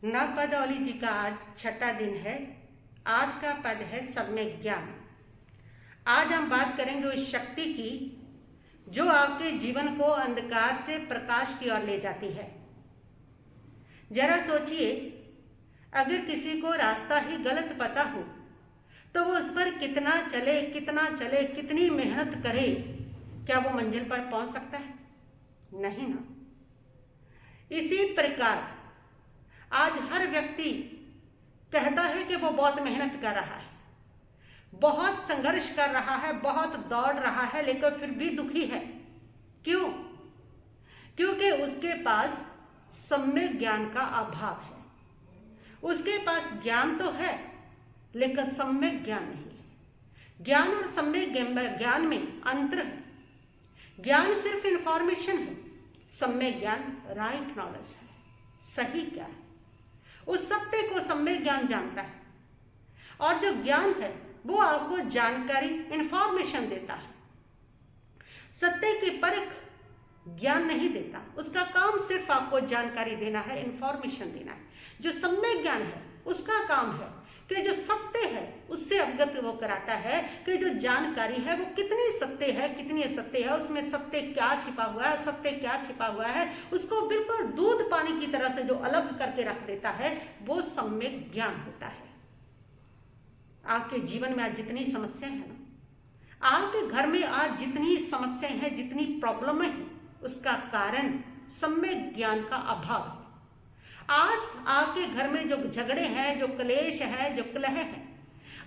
न पदौली जी का आज छठा दिन है। आज का पद है सम्यक ज्ञान। आज हम बात करेंगे उस शक्ति की जो आपके जीवन को अंधकार से प्रकाश की ओर ले जाती है। जरा सोचिए, अगर किसी को रास्ता ही गलत पता हो तो वो उस पर कितना चले कितनी मेहनत करे, क्या वो मंजिल पर पहुंच सकता है? नहीं ना। इसी प्रकार आज हर व्यक्ति कहता है कि वो बहुत मेहनत कर रहा है, बहुत संघर्ष कर रहा है, बहुत दौड़ रहा है, लेकिन फिर भी दुखी है। क्यों? क्योंकि उसके पास सम्यक ज्ञान का अभाव है। उसके पास ज्ञान तो है लेकिन सम्यक ज्ञान नहीं है। ज्ञान और सम्यक ज्ञान में अंतर है। ज्ञान सिर्फ इंफॉर्मेशन है, सम्यक ज्ञान राइट नॉलेज है, सही क्या है, उस सत्य को सम्यक ज्ञान जानता है। और जो ज्ञान है वो आपको जानकारी इंफॉर्मेशन देता है। सत्य की परख ज्ञान नहीं देता, उसका काम सिर्फ आपको जानकारी देना है, इंफॉर्मेशन देना है। जो सम्यक ज्ञान है उसका काम है कि जो सत्य है उससे अवगत वो कराता है कि जो जानकारी है वो कितनी सत्य है, कितनी असत्य है, उसमें सत्य क्या छिपा हुआ है, सत्य क्या छिपा हुआ है, उसको बिल्कुल दूध पानी की तरह से जो अलग करके रख देता है, वो सम्यक ज्ञान होता है। आपके जीवन में आज जितनी समस्याएं हैं ना, आपके घर में आज जितनी समस्याएं हैं, जितनी प्रॉब्लम है, उसका कारण सम्यक ज्ञान का अभाव है। आज आपके घर में जो झगड़े हैं, जो क्लेश है, जो कलह है,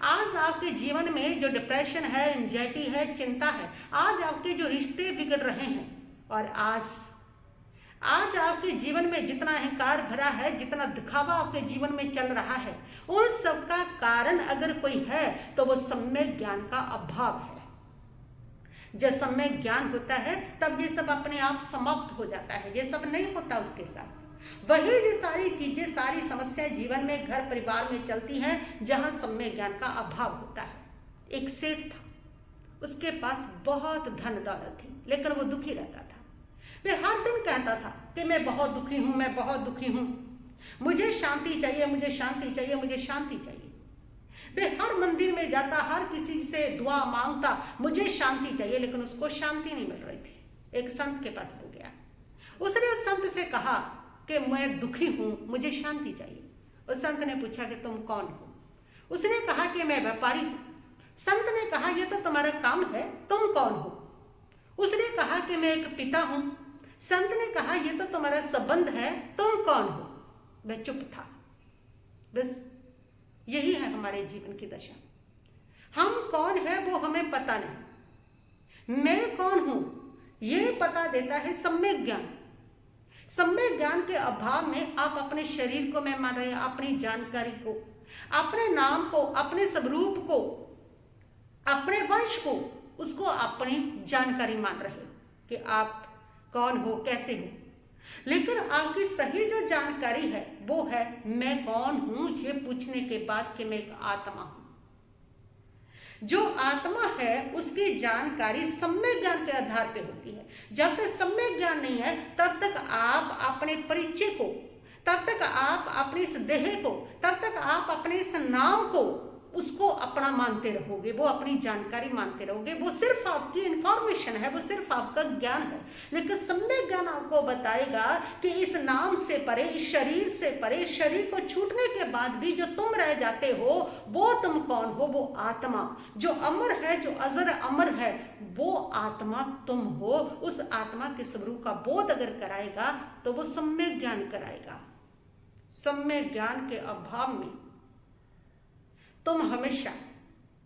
आज आपके जीवन में जो डिप्रेशन है, एंजाइटी है, चिंता है, आज आपके जो रिश्ते बिगड़ रहे हैं, और आज आपके जीवन में जितना अहंकार भरा है, जितना दिखावा आपके जीवन में चल रहा है, उन सब का कारण अगर कोई है तो वो सम्यक ज्ञान का अभाव है। जब सम्यक ज्ञान होता है तब ये सब अपने आप समाप्त हो जाता है, ये सब नहीं होता उसके साथ। वही जो सारी चीजें, सारी समस्याएं जीवन में, घर परिवार में चलती हैं जहां सम्यक ज्ञान का अभाव होता है। एक सेठ था, उसके पास बहुत धन दौलत थी, लेकिन वो दुखी रहता था। वे हर दिन कहता था कि मैं बहुत दुखी हूं, मैं बहुत दुखी हूं, मुझे शांति चाहिए, मुझे शांति चाहिए, मुझे शांति चाहिए। वे हर मंदिर में जाता, हर किसी से दुआ मांगता, मुझे शांति चाहिए, लेकिन उसको शांति नहीं मिल रही थी। एक संत के पास हो गया, उसने उस संत से कहा कि मैं दुखी हूं, मुझे शांति चाहिए। उस संत ने पूछा कि तुम कौन हो? उसने कहा कि मैं व्यापारी हूं। संत ने कहा ये तो तुम्हारा काम है, तुम कौन हो? उसने कहा कि मैं एक पिता हूं। संत ने कहा ये तो तुम्हारा संबंध है, तुम कौन हो? वह चुप था। बस यही है हमारे जीवन की दशा। हम कौन है वो हमें पता नहीं। मैं कौन हूं ये पता देता है सम्यक ज्ञान। सम्यक ज्ञान के अभाव में आप अपने शरीर को मैं मान रहे हैं, अपनी जानकारी को, अपने नाम को, अपने स्वरूप को, अपने वंश को, उसको अपनी जानकारी मान रहे हो कि आप कौन हो, कैसे हो। लेकिन आपकी सही जो जानकारी है वो है मैं कौन हूं ये पूछने के बाद कि मैं एक आत्मा हूं। जो आत्मा है उसकी जानकारी सम्यक ज्ञान के आधार पे होती है। जब तक सम्यक ज्ञान नहीं है तब तक आप अपने परिचय को, तब तक आप अपने इस देह को, तब तक आप अपने इस नाम को, उसको अपना मानते रहोगे, वो अपनी जानकारी मानते रहोगे। वो सिर्फ आपकी इंफॉर्मेशन है, वो सिर्फ आपका ज्ञान है। लेकिन सम्यक ज्ञान आपको बताएगा कि इस नाम से परे, इस शरीर से परे, शरीर को छूटने के बाद भी जो तुम रह जाते हो वो तुम कौन हो? वो आत्मा जो अमर है, जो अजर अमर है, वो आत्मा तुम हो। उस आत्मा के स्वरूप का बोध अगर कराएगा तो वो सम्यक ज्ञान कराएगा। सम्यक ज्ञान के अभाव में तुम हमेशा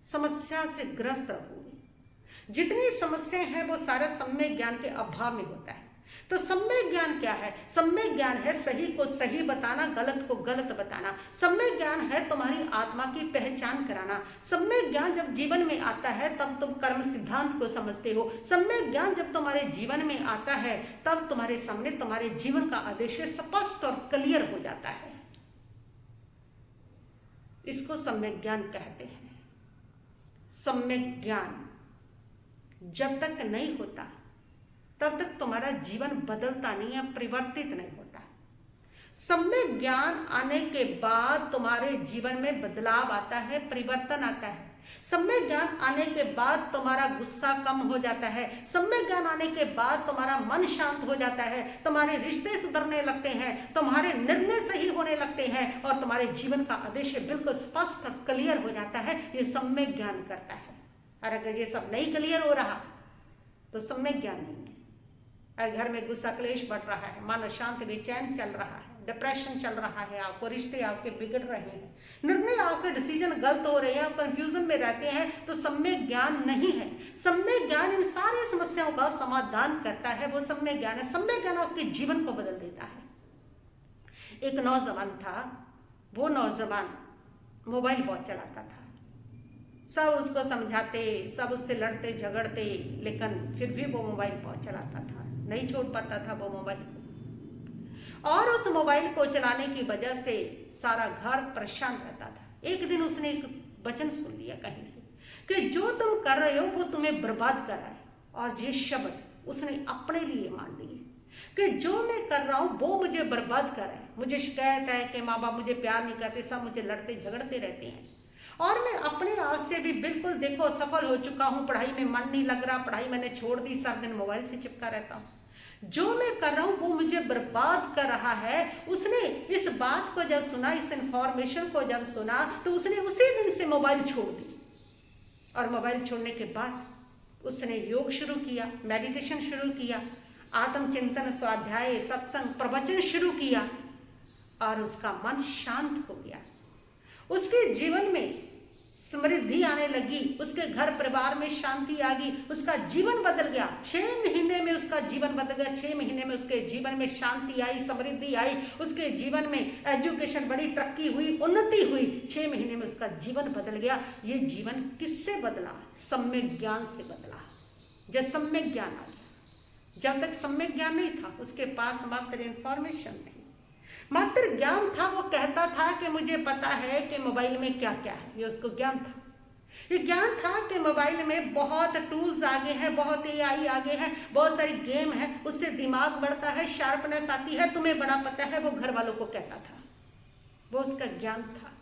समस्या से ग्रस्त रहोगे। जितनी समस्याएं हैं वो सारा सम्यक ज्ञान के अभाव में होता है। तो सम्यक ज्ञान क्या है? सम्यक ज्ञान है सही को सही बताना, गलत को गलत बताना। सम्यक ज्ञान है तुम्हारी आत्मा की पहचान कराना। सम्यक ज्ञान जब जीवन में आता है तब तुम कर्म सिद्धांत को समझते हो। सम्यक ज्ञान जब तुम्हारे जीवन में आता है तब तुम्हारे सामने तुम्हारे जीवन का आदेश स्पष्ट और क्लियर हो जाता है। इसको सम्यक ज्ञान कहते हैं। सम्यक ज्ञान जब तक नहीं होता तब तक तुम्हारा जीवन बदलता नहीं है, परिवर्तित नहीं होता। सम्यक ज्ञान आने के बाद तुम्हारे जीवन में बदलाव आता है, परिवर्तन आता है। सम्यक ज्ञान आने के बाद तुम्हारा गुस्सा कम हो जाता है। सम्यक ज्ञान आने के बाद तुम्हारा मन शांत हो जाता है, तुम्हारे रिश्ते सुधरने लगते हैं, तुम्हारे निर्णय सही होने लगते हैं और तुम्हारे जीवन का उद्देश्य बिल्कुल स्पष्ट और क्लियर हो जाता है। ये सम्यक ज्ञान करता है। और अगर ये सब नहीं क्लियर हो रहा तो सम्यक ज्ञान नहीं है। अगर घर में गुस्सा क्लेश बढ़ रहा है, मन अशांत बेचैन चल रहा है, डिप्रेशन चल रहा है, आपको रिश्ते आपके बिगड़ रहे हैं, निर्णय आपके डिसीजन गलत हो रहे हैं, आप कंफ्यूजन में रहते हैं, तो सम्यक ज्ञान नहीं है। सम्यक ज्ञान इन सारी समस्याओं का समाधान करता है, वो सम्यक ज्ञान है। सम्यक ज्ञान आपके जीवन को बदल देता है। एक नौजवान था, वो नौजवान मोबाइल बहुत चलाता था। सब उसको समझाते, सब उससे लड़ते झगड़ते, लेकिन फिर भी वो मोबाइल बहुत चलाता था, नहीं छोड़ पाता था वो मोबाइल को। और उस मोबाइल को चलाने की वजह से सारा घर परेशान रहता था। एक दिन उसने एक वचन सुन लिया कहीं से कि जो तुम कर रहे हो वो तुम्हें बर्बाद कर रहा है। और ये शब्द उसने अपने लिए मान लिए कि जो मैं कर रहा हूं वो मुझे बर्बाद कर रहा है। मुझे शिकायत है कि माँ बाप मुझे प्यार नहीं करते, सब मुझे लड़ते झगड़ते रहते हैं और मैं अपने आप से भी बिल्कुल देखो सफल हो चुका हूँ। पढ़ाई में मन नहीं लग रहा, पढ़ाई मैंने छोड़ दी, सब दिन मोबाइल से चिपका रहता हूँ। जो मैं कर रहा हूं वो मुझे बर्बाद कर रहा है। उसने इस बात को जब सुना, इस इंफॉर्मेशन को जब सुना, तो उसने उसी दिन से मोबाइल छोड़ दी। और मोबाइल छोड़ने के बाद उसने योग शुरू किया, मेडिटेशन शुरू किया, आत्मचिंतन, स्वाध्याय, सत्संग, प्रवचन शुरू किया और उसका मन शांत हो गया। उसके जीवन में समृद्धि आने लगी, उसके घर परिवार में शांति आ गई, उसका जीवन बदल गया। 6 महीने में उसका जीवन बदल गया। 6 महीने में उसके जीवन में शांति आई, समृद्धि आई, उसके जीवन में एजुकेशन बढ़ी, तरक्की हुई, उन्नति हुई। 6 महीने में उसका जीवन बदल गया। ये जीवन किससे बदला? सम्यक ज्ञान से बदला। जब सम्यक ज्ञान आ गया, जब तक सम्यक ज्ञान नहीं था उसके पास मात्र इंफॉर्मेशन थी, मात्र ज्ञान था। वो कहता था कि मुझे पता है कि मोबाइल में क्या क्या है, ये उसको ज्ञान था। ये ज्ञान था कि मोबाइल में बहुत टूल्स आगे हैं, बहुत AI आगे है, बहुत सारी गेम है, उससे दिमाग बढ़ता है, शार्पनेस आती है, तुम्हें बड़ा पता है। वो घर वालों को कहता था, वो उसका ज्ञान था।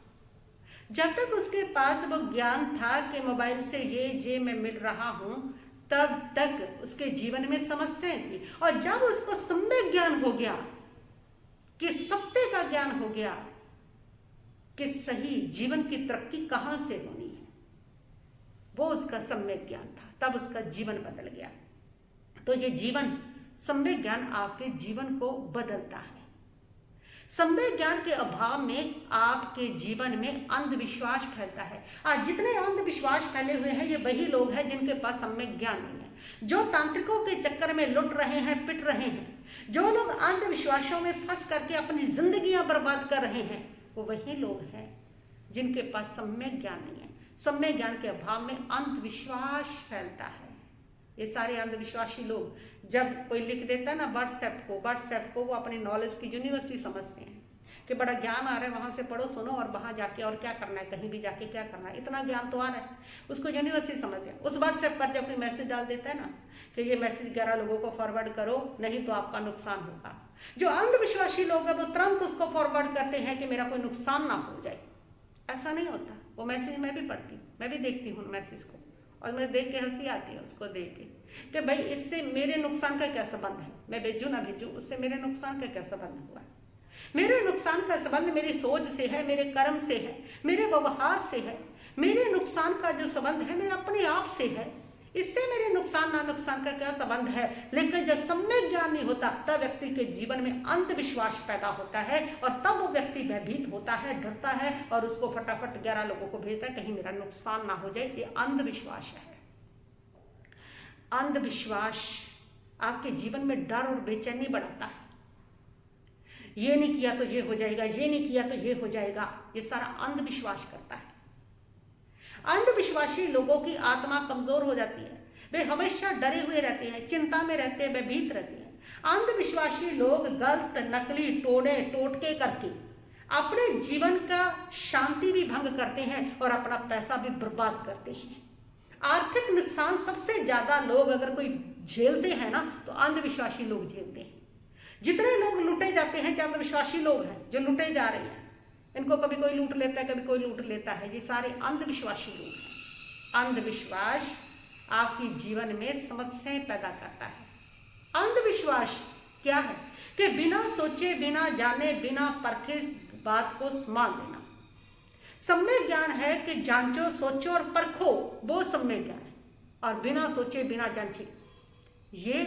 जब तक उसके पास वो ज्ञान था कि मोबाइल से ये मैं मिल रहा हूं, तब तक उसके जीवन में समस्याएं थी। और जब उसको सम्यक ज्ञान हो गया, कि सत्य का ज्ञान हो गया कि सही जीवन की तरक्की कहां से होनी है, वो उसका सम्यक ज्ञान था। तब उसका जीवन बदल गया। तो ये जीवन, सम्यक ज्ञान आपके जीवन को बदलता है। सम्यक ज्ञान के अभाव में आपके जीवन में अंधविश्वास फैलता है। आज जितने अंधविश्वास फैले हुए हैं, ये वही लोग हैं जिनके पास सम्यक ज्ञान नहीं है, जो तांत्रिकों के चक्कर में लुट रहे हैं, पिट रहे हैं, जो लोग अंधविश्वासों में फंस करके अपनी जिंदगियां बर्बाद कर रहे हैं, वो वही लोग हैं जिनके पास सम्यक ज्ञान नहीं है। सम्यक ज्ञान के अभाव में अंधविश्वास फैलता है। ये सारे अंधविश्वासी लोग, जब कोई लिख देता है ना व्हाट्सएप को वो अपनी नॉलेज की यूनिवर्सिटी समझते हैं कि बड़ा ज्ञान आ रहा है, वहां से पढ़ो, सुनो और वहां जाके और क्या करना है, कहीं भी जाके क्या करना है, इतना ज्ञान तो आ रहा है, उसको यूनिवर्सिटी समझते हैं। उस व्हाट्सएप पर जब कोई मैसेज डाल देता है ना कि ये मैसेज 11 लोगों को फॉरवर्ड करो, नहीं तो आपका नुकसान होगा, जो अंधविश्वासी लोग हैं वो तुरंत उसको फॉरवर्ड करते हैं कि मेरा कोई नुकसान ना हो जाए। ऐसा नहीं होता। वो मैसेज मैं भी पढ़ती हूँ, मैं भी देखती हूँ मैसेज को, और मैं देख के हंसी आती है उसको देख के कि भाई इससे मेरे नुकसान का क्या संबंध है, मैं भेजूँ ना भेजूँ, उससे मेरे नुकसान का क्या संबंध हुआ है। मेरे नुकसान का संबंध मेरी सोच से है, मेरे कर्म से है, मेरे व्यवहार से है। मेरे नुकसान का जो संबंध है मेरे अपने आप से है, इससे मेरे नुकसान ना नुकसान का क्या संबंध है। लेकिन जब सम्यक ज्ञान नहीं होता, तब व्यक्ति के जीवन में अंधविश्वास पैदा होता है और तब वो व्यक्ति भयभीत होता है, डरता है और उसको फटाफट 11 लोगों को भेजता है कहीं मेरा नुकसान ना हो जाए। ये अंधविश्वास है। अंधविश्वास आपके जीवन में डर और बेचैनी बढ़ाता है। ये नहीं किया तो ये हो जाएगा, ये नहीं किया तो ये हो जाएगा, ये सारा अंधविश्वास करता है। अंधविश्वासी लोगों की आत्मा कमजोर हो जाती है, वे हमेशा डरे हुए रहते हैं, चिंता में रहते हैं, भयभीत रहते हैं। अंधविश्वासी लोग गलत, नकली, टोटके करके अपने जीवन का शांति भी भंग करते हैं और अपना पैसा भी बर्बाद करते हैं। आर्थिक नुकसान सबसे ज्यादा लोग अगर कोई झेलते हैं ना, तो अंधविश्वासी लोग झेलते हैं। जितने लोग लूटे जाते हैं, जो अंधविश्वासी लोग हैं जो लूटे जा रहे हैं, इनको कभी कोई लूट लेता है, कभी कोई लूट लेता है, ये सारे अंधविश्वासी लोग हैं। अंधविश्वास आपके जीवन में समस्याएं पैदा करता है। अंधविश्वास क्या है कि बिना सोचे, बिना जाने, बिना परखे बात को मान लेना। सम्यक ज्ञान है कि जांचो, सोचो और परखो, वो सम्यक ज्ञान है। और बिना सोचे, बिना जांचे, ये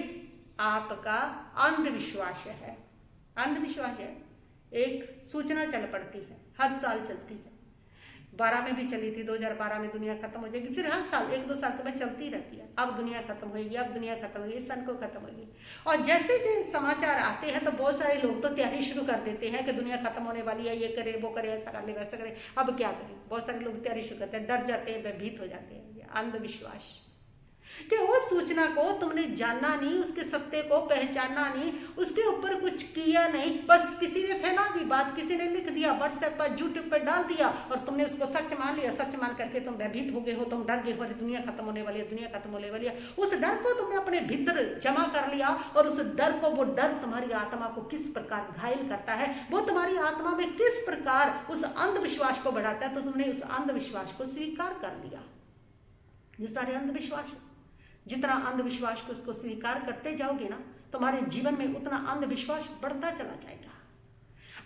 आपका अंधविश्वास है। अंधविश्वास है। एक सूचना चल पड़ती है, हर साल चलती है, 12 में भी चली थी, 2012 में दुनिया खत्म हो जाएगी, फिर हर साल 1-2 साल के बाद चलती रहती है। अब दुनिया खत्म होगी, अब दुनिया खत्म होगी, इस सन को खत्म होगी। और जैसे जैसे समाचार आते हैं तो बहुत सारे लोग तो तैयारी शुरू कर देते हैं कि दुनिया खत्म होने वाली है, ये करे, वो करे, ऐसा कर ले, वैसा करे, अब क्या करें। बहुत सारे लोग तैयारी शुरू करते हैं, डर जाते हैं, भयभीत हो जाते हैं। ये अंधविश्वास कि उस सूचना को तुमने जानना नहीं, उसके सत्य को पहचाना नहीं, उसके ऊपर कुछ किया नहीं, बस किसी ने फैला दी बात, किसी ने लिख दिया, व्हाट्सएप पर, यूट्यूब पर डाल दिया और तुमने उसको सच मान लिया। सच मान करके तुम भयभीत हो गए हो, तुम डर गए हो, दुनिया खत्म होने वाली है, दुनिया खत्म होने वाली है। उस डर को तुमने अपने भीतर जमा कर लिया और उस डर को, वो डर तुम्हारी आत्मा को किस प्रकार घायल करता है, वो तुम्हारी आत्मा में किस प्रकार उस अंधविश्वास को बढ़ाता है, तो तुमने उस अंधविश्वास को स्वीकार कर लिया। ये सारे अंधविश्वास, जितना अंधविश्वास को उसको स्वीकार करते जाओगे ना, तुम्हारे जीवन में उतना अंधविश्वास बढ़ता चला जाएगा।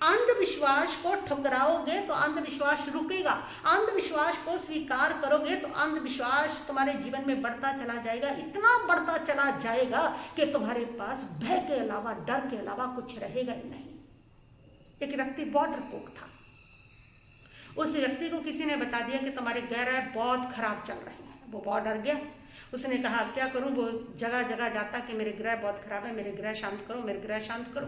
अंधविश्वास को ठुकराओगे तो अंधविश्वास रुकेगा, अंधविश्वास को स्वीकार करोगे तो अंधविश्वास तुम्हारे जीवन में बढ़ता चला जाएगा, इतना बढ़ता चला जाएगा कि तुम्हारे पास भय के अलावा, डर के अलावा कुछ रहेगा ही नहीं। एक व्यक्ति बहुत डरपोक था। उस व्यक्ति को किसी ने बता दिया कि तुम्हारे ग्रह बहुत खराब चल रहे हैं। वो बहुत डर गया। उसने कहा अब क्या करूं। वो जगह जगह जाता कि मेरे ग्रह बहुत खराब है, मेरे ग्रह शांत करो, मेरे ग्रह शांत करो।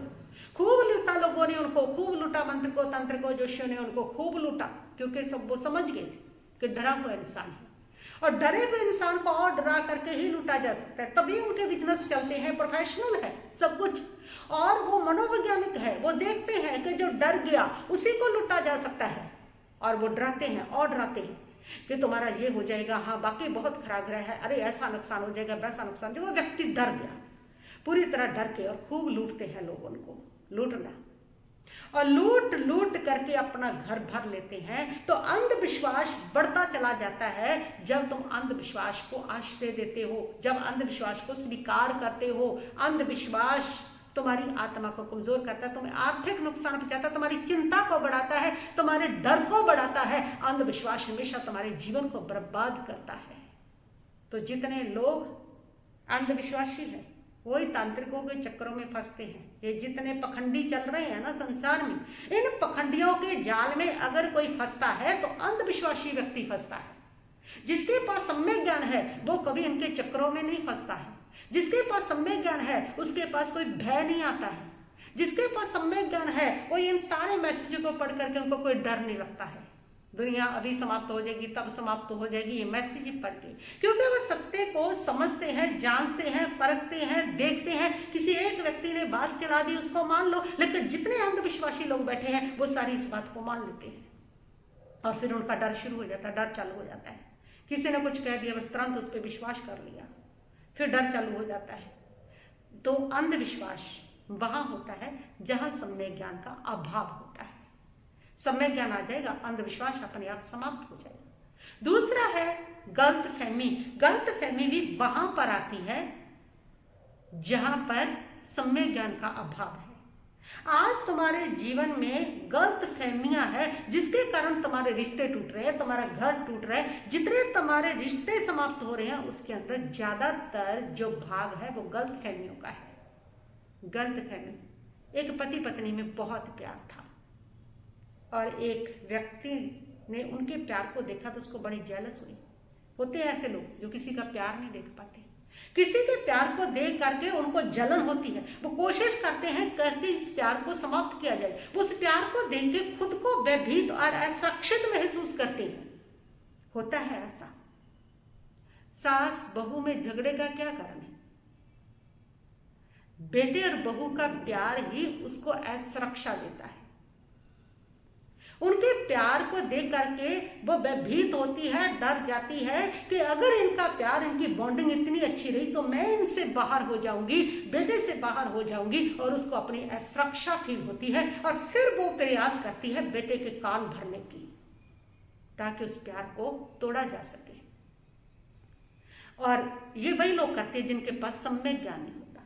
खूब लूटा लोगों ने उनको, खूब लूटा, मंत्र को, तंत्र को, जोशियों ने उनको खूब लूटा, क्योंकि सब वो समझ गए थे कि डरा हुआ इंसान है और डरे हुए इंसान को और डरा करके ही लूटा जा सकता है। तभी उनके बिजनेस चलते हैं, प्रोफेशनल है सब कुछ, और वो मनोवैज्ञानिक है। वो देखते हैं कि जो डर गया उसी को लूटा जा सकता है, और वो डराते हैं और डराते हैं कि तुम्हारा ये हो जाएगा, हाँ बाकी बहुत खराब ग्रह है, अरे ऐसा नुकसान हो जाएगा, वैसा नुकसान। जो वो व्यक्ति डर गया, पूरी तरह डर के, और खूब लूटते हैं लोग उनको, लूटना, और लूट लूट करके अपना घर भर लेते हैं। तो अंधविश्वास बढ़ता चला जाता है जब तुम अंधविश्वास को आश्रय देते हो, जब अंधविश्वास को स्वीकार करते हो। अंधविश्वास तुम्हारी आत्मा को कमजोर करता है, तुम्हें आर्थिक नुकसान पहुंचाता है, तुम्हारी चिंता को बढ़ाता है, तुम्हारे डर को बढ़ाता है। अंधविश्वास हमेशा तुम्हारे जीवन को बर्बाद करता है। तो जितने लोग अंधविश्वासी हैं वही तांत्रिकों के चक्करों में फंसते हैं। ये जितने पखंडी चल रहे हैं ना संसार में, इन पखंडियों के जाल में अगर कोई फंसता है तो अंधविश्वासी व्यक्ति फंसता है। जिसके पास सम्यक ज्ञान है वो कभी इनके चक्करों में नहीं फंसता है। जिसके पास सम्यक ज्ञान है उसके पास कोई भय नहीं आता है। जिसके पास सम्यक ज्ञान है वो इन सारे मैसेज को पढ़ करके उनको कोई डर नहीं लगता है। दुनिया अभी समाप्त हो जाएगी, तब समाप्त हो जाएगी, ये मैसेज पढ़ के, क्योंकि वो सत्य को समझते हैं, जानते हैं, परखते हैं, देखते हैं। किसी एक व्यक्ति ने बात चला दी उसको मान लो, लेकिन जितने अंधविश्वासी लोग बैठे हैं वो सारी इस बात को मान लेते हैं और फिर उनका डर शुरू हो जाता है, डर चालू हो जाता है। किसी ने कुछ कह दिया बस तुरंत उस पर विश्वास कर लिया, फिर डर चालू हो जाता है। तो अंधविश्वास वहां होता है जहां सम्यक ज्ञान का अभाव होता है। सम्यक ज्ञान आ जाएगा, अंधविश्वास अपने आप समाप्त हो जाएगा। दूसरा है गलत फहमी। गलत फहमी भी वहां पर आती है जहां पर सम्यक ज्ञान का अभाव है। आज तुम्हारे जीवन में गलत फहमियां है जिसके कारण तुम्हारे रिश्ते टूट रहे हैं, तुम्हारा घर टूट रहा है। जितने तुम्हारे रिश्ते समाप्त हो रहे हैं उसके अंदर ज्यादातर जो भाग है वो गलत फहमियों का है। गलत फहमी, एक पति पत्नी में बहुत प्यार था और एक व्यक्ति ने उनके प्यार को देखा तो उसको बड़ी जेलस हुई। होते हैं ऐसे लोग जो किसी का प्यार नहीं देख पाते, किसी के प्यार को देख करके उनको जलन होती है। वो कोशिश करते हैं कैसे इस प्यार को समाप्त किया जाए। वो उस प्यार को देख के खुद को भयभीत और असुरक्षित महसूस करते हैं। होता है ऐसा। सास बहू में झगड़े का क्या कारण है? बेटे और बहू का प्यार ही उसको असुरक्षा देता है। उनके प्यार को देख करके वो भयभीत होती है, डर जाती है कि अगर इनका प्यार, इनकी बॉन्डिंग इतनी अच्छी रही तो मैं इनसे बाहर हो जाऊंगी, बेटे से बाहर हो जाऊंगी, और उसको अपनी असुरक्षा फील होती है। और फिर वो प्रयास करती है बेटे के कान भरने की, ताकि उस प्यार को तोड़ा जा सके। और ये वही लोग करते हैं जिनके पास सम्यक ज्ञान नहीं होता।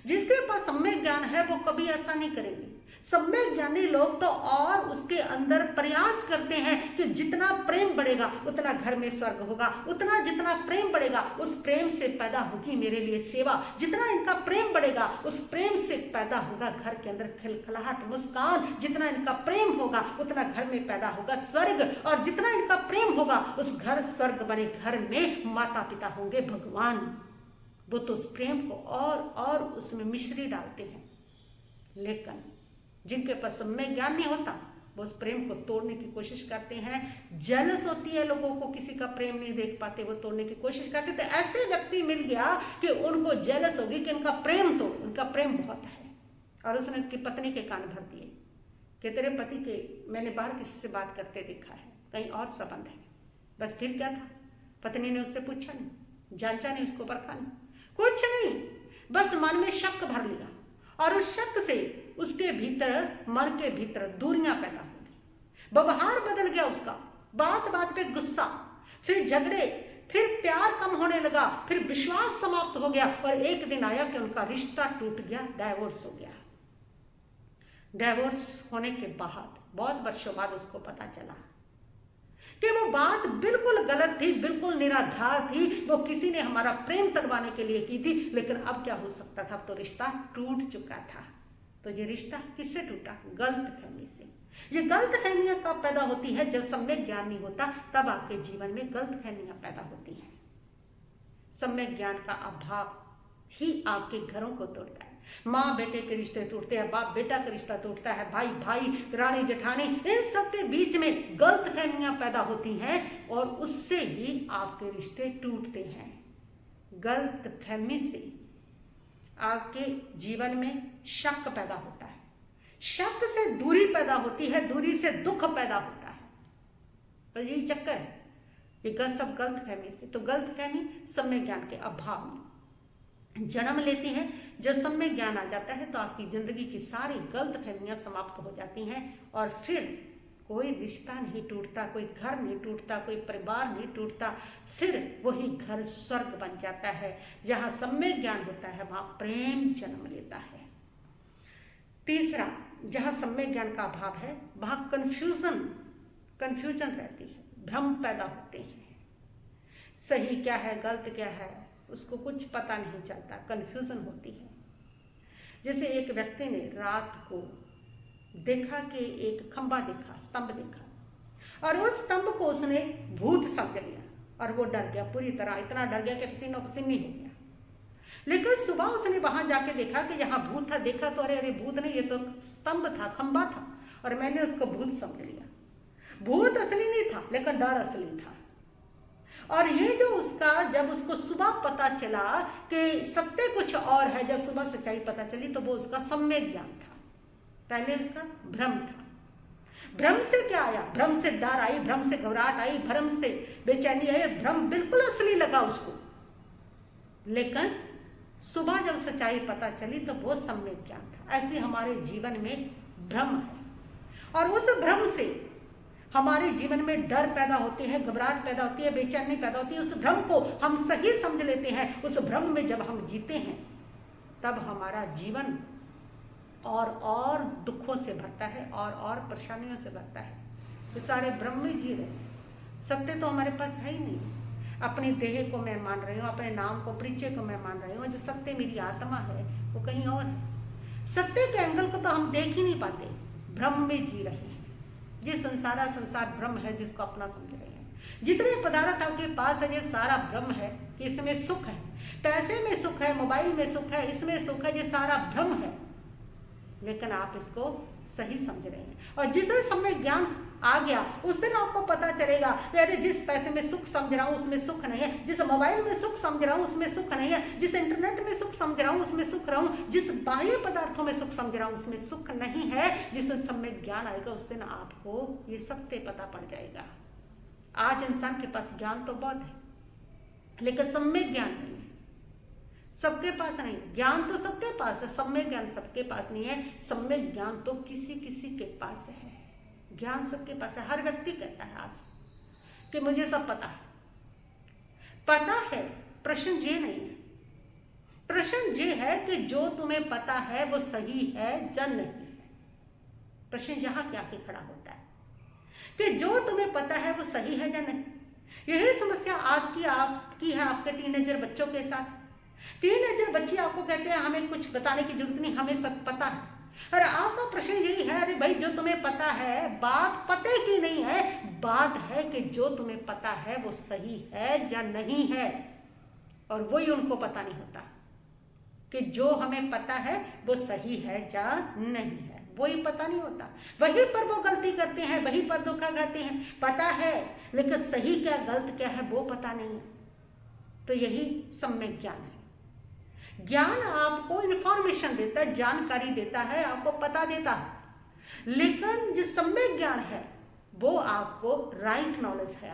जिसके पास सम्यक ज्ञान है वो कभी ऐसा नहीं करेंगे। सम्यक ज्ञानी लोग तो और उसके अंदर प्रयास करते हैं कि जितना प्रेम बढ़ेगा उतना घर में स्वर्ग होगा, उतना जितना प्रेम बढ़ेगा उस प्रेम से पैदा होगी मेरे लिए सेवा, जितना इनका प्रेम बढ़ेगा उस प्रेम से पैदा होगा घर के अंदर खिलखिलाहट, मुस्कान, जितना इनका प्रेम होगा उतना घर में पैदा होगा स्वर्ग, और जितना इनका प्रेम होगा उस घर स्वर्ग बने घर में माता पिता होंगे भगवान। वो तो उस प्रेम को और उसमें मिश्री डालते हैं। लेकिन जिनके पास सम्यक ज्ञान नहीं होता वो उस प्रेम को तोड़ने की कोशिश करते हैं। जेलस होती है लोगों को, किसी का प्रेम नहीं देख पाते, वो तोड़ने की कोशिश करते। तो ऐसे व्यक्ति मिल गया कि उनको जेलस होगी कि उनका प्रेम तो, उनका प्रेम बहुत है, और उसने उसकी पत्नी के कान भर दिए कि तेरे पति के मैंने बाहर किसी से बात करते देखा है, कहीं और संबंध है। बस फिर क्या था, पत्नी ने उससे पूछा नहीं, जांचा नहीं, उसको परखा नहीं, कुछ नहीं, बस मन में शक भर लिया, और उस शक से उसके भीतर, मन के भीतर दूरियां पैदा हो गई। व्यवहार बदल गया उसका, बात बात पे गुस्सा, फिर झगड़े, फिर प्यार कम होने लगा, फिर विश्वास समाप्त हो गया, और एक दिन आया कि उनका रिश्ता टूट गया, डाइवोर्स हो गया। डाइवोर्स होने के बाद बहुत वर्षों बाद उसको पता चला कि वो बात बिल्कुल गलत थी, बिल्कुल निराधार थी, वो किसी ने हमारा प्रेम तड़वाने के लिए की थी। लेकिन अब क्या हो सकता था, अब तो रिश्ता टूट चुका था। तो ये रिश्ता किससे टूटा? गलतफहमी से। ये गलतफहमियां कब पैदा होती है? जब सम्यक ज्ञान नहीं होता, तब आपके जीवन में गलतफहमियां पैदा होती हैं। सम्यक ज्ञान का अभाव ही आपके घरों को तोड़ता है। माँ बेटे के रिश्ते टूटते हैं, बाप बेटा का रिश्ता टूटता है, भाई भाई, रानी जेठानी, इन सब के बीच में गलतफहमियां पैदा होती हैं, और उससे ही आपके रिश्ते टूटते हैं। गलतफहमी से आपके जीवन में शक पैदा होता है, शक से दूरी पैदा होती है, दूरी से दुख पैदा होता है। और यही चक्कर है, ये सब गलतफहमी से। तो गलतफहमी सम्यक ज्ञान के अभाव में जन्म लेती है। जब सम्यक ज्ञान आ जाता है तो आपकी जिंदगी की सारी गलतफहमियां समाप्त हो जाती हैं, और फिर कोई रिश्ता नहीं टूटता, कोई घर नहीं टूटता, कोई परिवार नहीं टूटता, फिर वही घर स्वर्ग बन जाता है। जहाँ सम्यक ज्ञान होता है वहाँ प्रेम जन्म लेता है। तीसरा, जहाँ सम्यक ज्ञान का अभाव है वहाँ कन्फ्यूजन रहती है, भ्रम पैदा होते हैं। सही क्या है, गलत क्या है, उसको कुछ पता नहीं चलता, कन्फ्यूजन होती है। जैसे एक व्यक्ति ने रात को देखा कि एक खंबा देखा, स्तंभ देखा, और उस स्तंभ को उसने भूत समझ लिया, और वो डर गया पूरी तरह, इतना डर गया कि पसीनो पसीनी हो गया। लेकिन सुबह उसने वहां जाके देखा कि यहाँ भूत था, देखा तो अरे भूत नहीं, ये तो स्तंभ था, खंबा था, और मैंने उसको भूत समझ लिया। भूत असली नहीं था, लेकिन डर असली था। और ये जो उसका, जब उसको सुबह पता चला कि सत्य कुछ और है, जब सुबह सच्चाई पता चली, तो वो उसका सम्यक ज्ञान था। पहले उसका भ्रम था। भ्रम से क्या आया? भ्रम से डर आई, भ्रम से घबराहट आई, भ्रम से बेचैनी आई, भ्रम बिल्कुल असली लगा उसको। लेकिन सुबह जब सच्चाई पता चली तो वो सम्यक ज्ञान था। ऐसे हमारे जीवन में भ्रम है, और उस भ्रम से हमारे जीवन में डर पैदा होते हैं, घबराहट पैदा होती है, बेचैनी पैदा होती है। उस भ्रम को हम सही समझ लेते हैं। उस भ्रम में जब हम जीते हैं तब हमारा जीवन और दुखों से भरता है, और परेशानियों से भरता है। ये सारे भ्रम में जी रहे, सत्य तो हमारे पास है ही नहीं। अपनी देह को मैं मान रही हूँ, अपने नाम को, परिचय को मैं मान रही हूँ, जो सत्य मेरी आत्मा है वो कहीं और है। सत्य के एंगल को तो हम देख ही नहीं पाते, भ्रम में जी रहे हैं। ये संसार भ्रम है जिसको अपना समझ रहे हैं। जितने पदार्थ आपके पास है ये सारा भ्रम है कि इसमें सुख है, पैसे में सुख है, मोबाइल में सुख है, इसमें सुख है, ये सारा भ्रम है। लेकिन आप इसको सही समझ रहे हैं। और जिस समय ज्ञान आ गया, उस दिन आपको पता चलेगा अरे जिस पैसे में सुख समझ रहा हूँ उसमें सुख नहीं है, जिस मोबाइल में सुख समझ रहा हूँ उसमें सुख नहीं है, जिस इंटरनेट में सुख समझ रहा हूँ उसमें सुख रहा हूँ, जिस बाह्य पदार्थों में सुख समझ रहा हूँ उसमें सुख नहीं है। जिस सम्यक ज्ञान आएगा उस दिन आपको ये सत्य पता पड़ जाएगा। आज इंसान के पास ज्ञान तो बहुत है लेकिन सम्यक ज्ञान नहीं है, सबके पास नहीं। ज्ञान तो सबके पास है, सम्यक ज्ञान सबके पास नहीं है। सम्यक ज्ञान तो किसी किसी के पास है, ज्ञान सबके पास है। हर व्यक्ति कहता है आज कि मुझे सब पता है, पता है। प्रश्न ये नहीं है, प्रश्न ये है कि जो तुम्हें पता है वो सही है या नहीं है। प्रश्न यहां क्या के खड़ा होता है कि जो तुम्हें पता है वो सही है या नहीं। यही समस्या आज की आपकी है आपके टीनेजर बच्चों के साथ। टीनेजर बच्चे आपको कहते हैं हमें कुछ बताने की जरूरत नहीं, हमें सब पता है। और आपका प्रश्न यही है, अरे भाई जो तुम्हें पता है, बात पते की नहीं है, बात है कि जो तुम्हें पता है वो सही है या नहीं है। और वही उनको पता नहीं होता कि जो हमें पता है वो सही है या नहीं है, वही पता नहीं होता। वहीं पर वो गलती करते हैं, वहीं पर धोखा खाते हैं। पता है लेकिन सही क्या गलत क्या है वो पता नहीं है। तो यही सम्यक ज्ञान है। ज्ञान आपको इंफॉर्मेशन देता है, जानकारी देता है, आपको पता देता है। लेकिन जो सम्यक ज्ञान है वो आपको राइट नॉलेज है,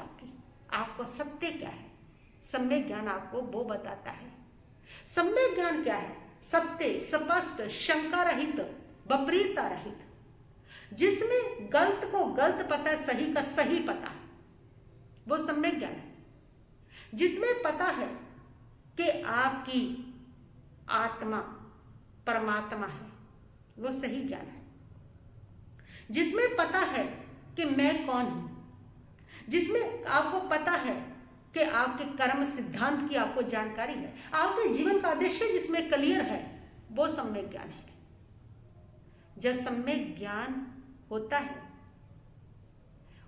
आपको सत्य क्या है। सम्यक ज्ञान आपको वो बताता है। सम्यक ज्ञान क्या है? सत्य, स्पष्ट, शंका रहित, विपरीतता रहित, जिसमें गलत को गलत पता है, सही का सही पता है, वो सम्यक ज्ञान है। जिसमें पता है कि आपकी आत्मा परमात्मा है, वो सही ज्ञान है। जिसमें पता है कि मैं कौन हूं, जिसमें आपको पता है कि आपके कर्म सिद्धांत की आपको जानकारी है, आपके जीवन का उद्देश्य जिसमें क्लियर है, वो सम्यक ज्ञान है। जब सम्यक ज्ञान होता है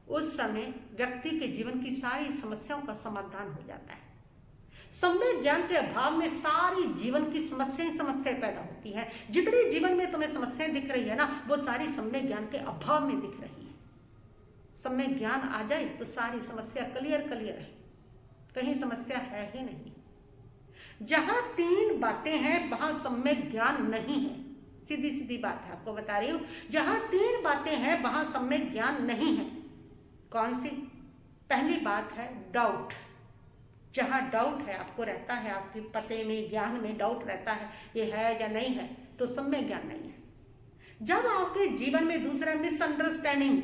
उस समय व्यक्ति के जीवन की सारी समस्याओं का समाधान हो जाता है। सम्यक ज्ञान के अभाव में सारी जीवन की समस्याएं पैदा होती हैं। जितनी जीवन में तुम्हें समस्याएं दिख रही है ना, वो सारी सम्यक ज्ञान के अभाव में दिख रही है। सम्यक ज्ञान आ जाए तो सारी समस्या क्लियर है, कहीं समस्या है ही नहीं। जहां तीन बातें हैं वहां सम्यक ज्ञान नहीं है। सीधी सीधी बात है, आपको बता रही हूं। जहां तीन बातें हैं वहां सम्यक ज्ञान नहीं है। कौन सी? पहली बात है डाउट। जहां डाउट है, आपको रहता है, आपके पते में, ज्ञान में डाउट रहता है, ये है या नहीं है, तो सम्यक ज्ञान नहीं है। जब आपके जीवन में दूसरा मिसअंडरस्टैंडिंग,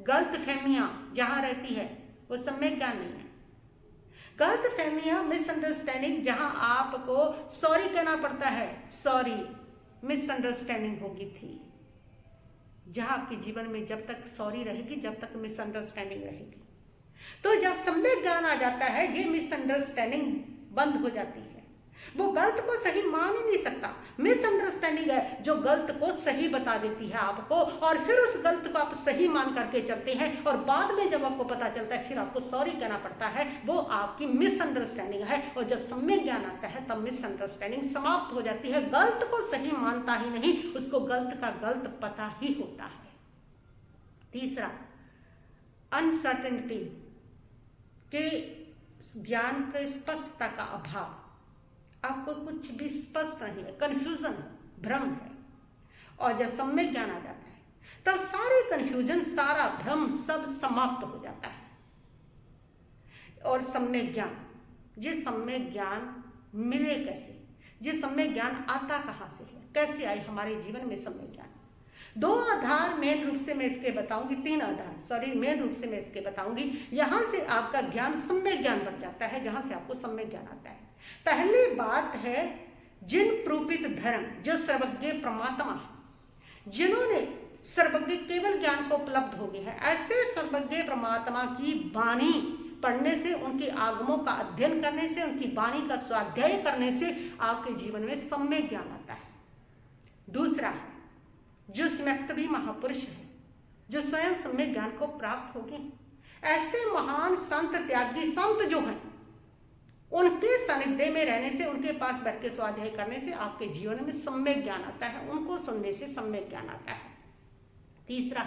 गलत फहमियां जहां रहती है, वो सम्यक ज्ञान नहीं है। गलत फहमियां, मिसअंडरस्टैंडिंग, जहां आपको सॉरी कहना पड़ता है, सॉरी मिसअंडरस्टैंडिंग हो गई थी। जहां आपके जीवन में जब तक सॉरी रहेगी, जब तक मिसअंडरस्टैंडिंग रहेगी, तो जब सम्यक ज्ञान आ जाता है, ये मिसअंडरस्टैंडिंग बंद हो जाती है। वो गलत को सही मान ही नहीं सकता। मिसअंडरस्टैंडिंग है जो गलत को सही बता देती है आपको, और फिर उस गलत को आप सही मान करके चलते हैं, और बाद में जब आपको पता चलता है फिर आपको सॉरी कहना पड़ता है। वो आपकी मिसअंडरस्टैंडिंग है। और जब सम्यक ज्ञान आता है तब मिसअंडरस्टैंडिंग समाप्त हो जाती है। गलत को सही मानता ही नहीं, उसको गलत का गलत पता ही होता है। तीसरा, अनसर्टेनिटी के ज्ञान के स्पष्टता का अभाव। आपको कुछ भी स्पष्ट नहीं है, कंफ्यूजन, भ्रम है। और जब सम्यक ज्ञान आ जाता है तब सारे कंफ्यूजन, सारा भ्रम सब समाप्त हो जाता है। और सम्यक ज्ञान, ये सम्यक ज्ञान मिले कैसे? ये सम्यक ज्ञान आता कहां से है? कैसे आई हमारे जीवन में सम्यक ज्ञान? दो आधार मेन रूप से मैं इसके बताऊंगी, तीन आधार, सॉरी, मेन रूप से मैं इसके बताऊंगी। यहां से आपका ज्ञान सम्यक ज्ञान बन जाता है, जहां से आपको सम्यक ज्ञान आता है। पहली बात है, जिन प्रूपित धर्म, जो सर्वज्ञ परमात्मा है, जिन्होंने सर्वज्ञ केवल ज्ञान को उपलब्ध हो गया है, ऐसे सर्वज्ञ परमात्मा की वाणी पढ़ने से, उनके आगमों का अध्ययन करने से, उनकी वाणी का स्वाध्याय करने से आपके जीवन में सम्यक ज्ञान आता है। दूसरा है, जो स्वयं भी महापुरुष है, जो स्वयं सम्यक ज्ञान को प्राप्त हो गए। ऐसे महान संत, त्यागी संत जो हैं, उनके सानिध्य में रहने से, उनके पास बैठ के स्वाध्याय करने से आपके जीवन में सम्यक ज्ञान आता है। उनको सुनने से सम्यक ज्ञान आता है। तीसरा,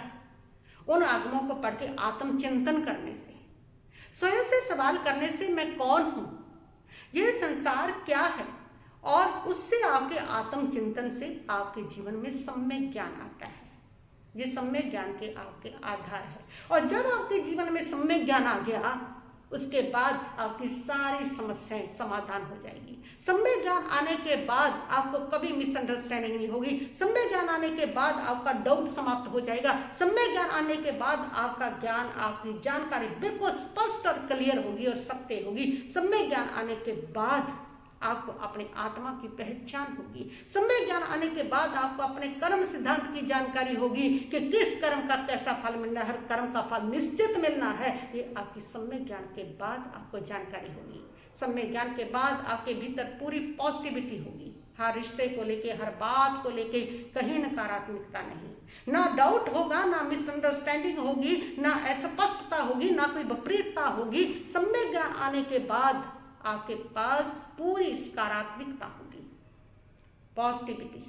उन आगमों को पढ़ के आत्मचिंतन करने से, स्वयं से सवाल करने से मैं कौन हूं, यह संसार क्या है, और उससे आपके आत्मचिंतन से आपके जीवन में सम्यक ज्ञान आता है। ये सम्यक ज्ञान के आपके आधार है। और जब आपके जीवन में सम्यक ज्ञान आ गया, उसके बाद आपकी सारी समस्याएं समाधान हो जाएगी। सम्यक ज्ञान आने के बाद आपको कभी मिसअंडरस्टैंडिंग नहीं होगी। सम्यक ज्ञान आने के बाद आपका डाउट समाप्त हो जाएगा। सम्यक ज्ञान आने के बाद आपका ज्ञान, आपकी जानकारी बिल्कुल स्पष्ट और क्लियर होगी और सत्य होगी। सम्यक ज्ञान आने के बाद आपको अपनी आत्मा की पहचान होगी। सम्यक ज्ञान आने के बाद आपको अपने कर्म सिद्धांत की जानकारी होगी कि किस कर्म का कैसा फल मिलना है, हर कर्म का फल निश्चित मिलना है। ये आपकी सम्यक ज्ञान के बाद आपको जानकारी होगी। सम्यक ज्ञान के बाद आपके भीतर पूरी पॉजिटिविटी होगी। हर रिश्ते को लेके, हर बात को लेके कहीं नकारात्मकता नहीं, ना डाउट होगा, ना मिसअंडरस्टैंडिंग होगी, ना अस्पष्टता होगी, ना कोई विपरीतता होगी। सम्यक ज्ञान आने के बाद आपके पास पूरी सकारात्मकता होगी, पॉजिटिविटी।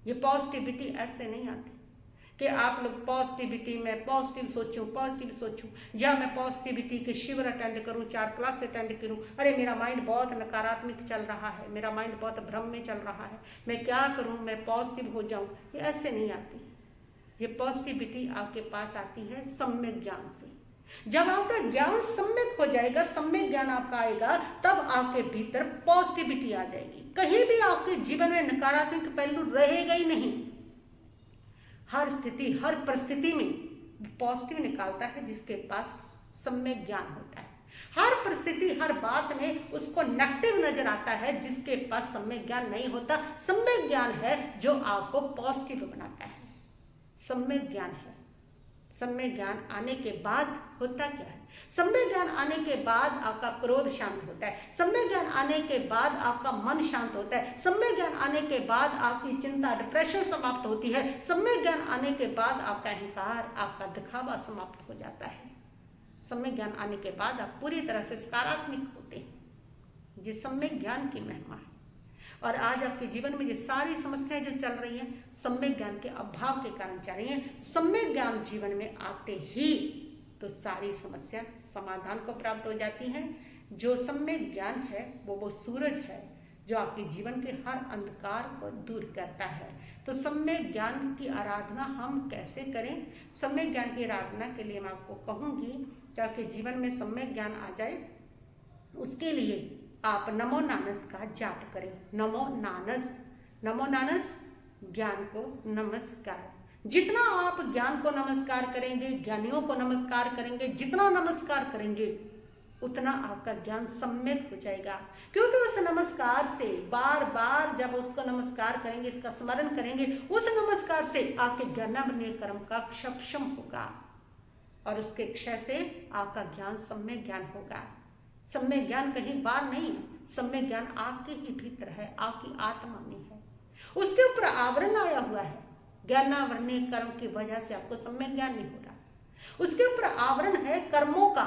ये पॉजिटिविटी ऐसे नहीं आती कि आप लोग पॉजिटिविटी में पॉजिटिव सोचूं, या मैं पॉजिटिविटी के शिविर अटेंड करूं, 4 क्लास अटेंड करूं, अरे मेरा माइंड बहुत नकारात्मक चल रहा है, मेरा माइंड बहुत भ्रम में चल रहा है, मैं क्या करूं, मैं पॉजिटिव हो जाऊं। ये ऐसे नहीं आती। ये पॉजिटिविटी आपके पास आती है सम्यक ज्ञान से। जब आपका ज्ञान सम्यक हो जाएगा, सम्यक ज्ञान आपका आएगा, तब आपके भीतर पॉजिटिविटी आ जाएगी। कहीं भी आपके जीवन में नकारात्मक पहलू रहेगा ही नहीं। हर स्थिति, हर परिस्थिति में पॉजिटिव निकालता है जिसके पास सम्यक ज्ञान होता है। हर परिस्थिति, हर बात में उसको नेगेटिव नजर आता है जिसके पास सम्यक ज्ञान नहीं होता। सम्यक ज्ञान है जो आपको पॉजिटिव बनाता है। सम्यक ज्ञान है। सम्यक ज्ञान आने के बाद होता क्या है? सम्यक ज्ञान आने के बाद आपका क्रोध शांत होता है। सम्यक ज्ञान आने के बाद आपका मन शांत होता है। सम्यक ज्ञान आने के बाद आपकी चिंता, डिप्रेशन समाप्त होती है। सम्यक ज्ञान आने के बाद आपका अहंकार, आपका दिखावा समाप्त हो जाता है। सम्यक ज्ञान आने के बाद आप पूरी तरह से सकारात्मक होते हैं। ये सम्यक ज्ञान की महिमा है। और आज आपके जीवन में ये सारी समस्याएं जो चल रही हैं, सम्यक ज्ञान के अभाव के कारण चल रही हैं। सम्यक ज्ञान जीवन में आते ही तो सारी समस्या समाधान को प्राप्त हो जाती हैं। जो सम्यक ज्ञान है वो सूरज है जो आपके जीवन के हर अंधकार को दूर करता है। तो सम्यक ज्ञान की आराधना हम कैसे करें? सम्यक ज्ञान की आराधना के लिए मैं आपको कहूँगी कि आपके जीवन में सम्यक ज्ञान आ जाए, उसके लिए आप नमो नानस का जाप करें। नमो नानस ज्ञान को नमस्कार। जितना आप ज्ञान को नमस्कार करेंगे, ज्ञानियों को नमस्कार करेंगे, जितना नमस्कार करेंगे उतना आपका ज्ञान सम्यक हो जाएगा। क्योंकि उस नमस्कार से बार बार जब उसको नमस्कार करेंगे, इसका स्मरण करेंगे, उस नमस्कार से आपके ज्ञानावरण कर्म का क्षम होगा और उसके क्षय से आपका ज्ञान सम्यक ज्ञान होगा। सम्यक ज्ञान कहीं बाहर नहीं है, सम्यक ज्ञान आपके ही भीतर है, आपकी आत्मा में है। उसके ऊपर आवरण आया हुआ है। ज्ञानावरणीय कर्म की वजह से आपको सम्यक ज्ञान नहीं हो रहा। उसके ऊपर आवरण है कर्मों का,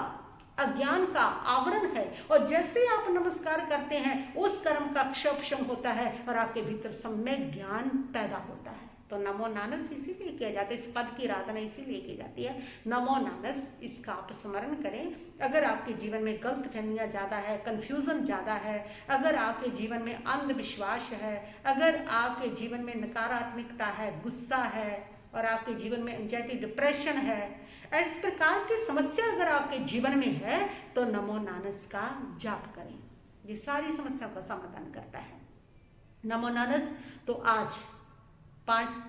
अज्ञान का आवरण है। और जैसे आप नमस्कार करते हैं, उस कर्म का क्षम होता है और आपके भीतर सम्यक ज्ञान पैदा होता है। तो नमो नानस इसीलिए किया जाता है, इस पद की आराधना इसीलिए की जाती है। नमो नानस, इसका आप स्मरण करें। अगर आपके जीवन में गलत फहमियाँ ज़्यादा है, कन्फ्यूज़न ज़्यादा है, अगर आपके जीवन में अंधविश्वास है, अगर आपके जीवन में नकारात्मकता है, गुस्सा है और आपके जीवन में एंजाइटी, डिप्रेशन है, इस प्रकार की समस्या अगर आपके जीवन में है तो नमो नानस का जाप करें। ये सारी समस्या का समाधान करता है नमो नानस। तो आज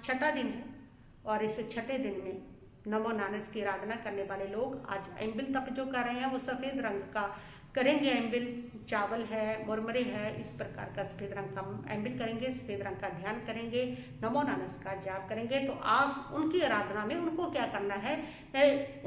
छठा दिन है और इस छठे दिन में नमो नानस की आराधना करने वाले लोग आज एम्बिल तप जो कर रहे हैं वो सफ़ेद रंग का करेंगे। एम्बिल चावल है, मुरमुरे है, इस प्रकार का सफ़ेद रंग का एम्बिल करेंगे, सफ़ेद रंग का ध्यान करेंगे, नमो नानस का जाप करेंगे। तो आप उनकी आराधना में उनको क्या करना है,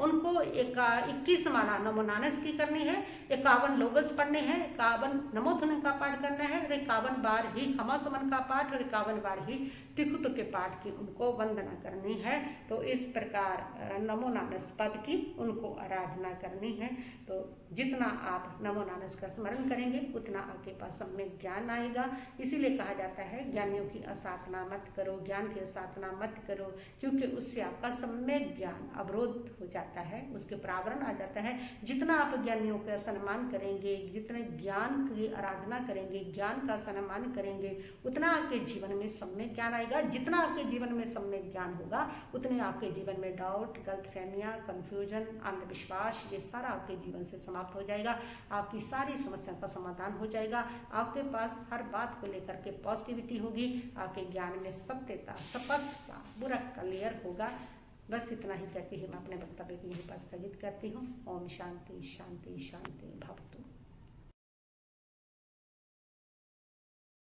उनको 21 माला नमो नानस की करनी है, 51 लोगस पढ़ने हैं, 51 नमो धुन का पाठ करना है, 51 बार ही खमा सुमन का पाठ और 51 बार ही तिकुत के पाठ की उनको वंदना करनी है। तो इस प्रकार नमो नानस पद की उनको आराधना करनी है। तो जितना आप नमो नारायण का स्मरण करेंगे उतना आपके पास सम्यक ज्ञान आएगा। इसीलिए कहा जाता है ज्ञानियों की असाधना मत करो, ज्ञान की असाधना मत करो, क्योंकि उससे आपका सम्यक ज्ञान अवरोध हो जाता है, उसके प्रावरण आ जाता है। जितना आप ज्ञानियों का सम्मान करेंगे, जितने ज्ञान की आराधना करेंगे, ज्ञान का सम्मान करेंगे, उतना आपके जीवन में सम्यक ज्ञान आएगा। जितना आपके जीवन में सम्यक ज्ञान होगा उतने आपके जीवन में डाउट, गलतफहमियां, कंफ्यूजन, अंधविश्वास, ये सारा आपके जीवन से समाप्त हो जाएगा। आपकी सारी समस्या का समाधान हो जाएगा। आपके पास हर बात को लेकर के पॉजिटिविटी होगी। आपके ज्ञान में सत्यता, स्पष्टता, पूरा क्लियर होगा। बस इतना ही कहते ही मैं अपने वक्तव्य को यहीं पर स्थगित करती हूँ। ओम शांति शांति शांति भवतु।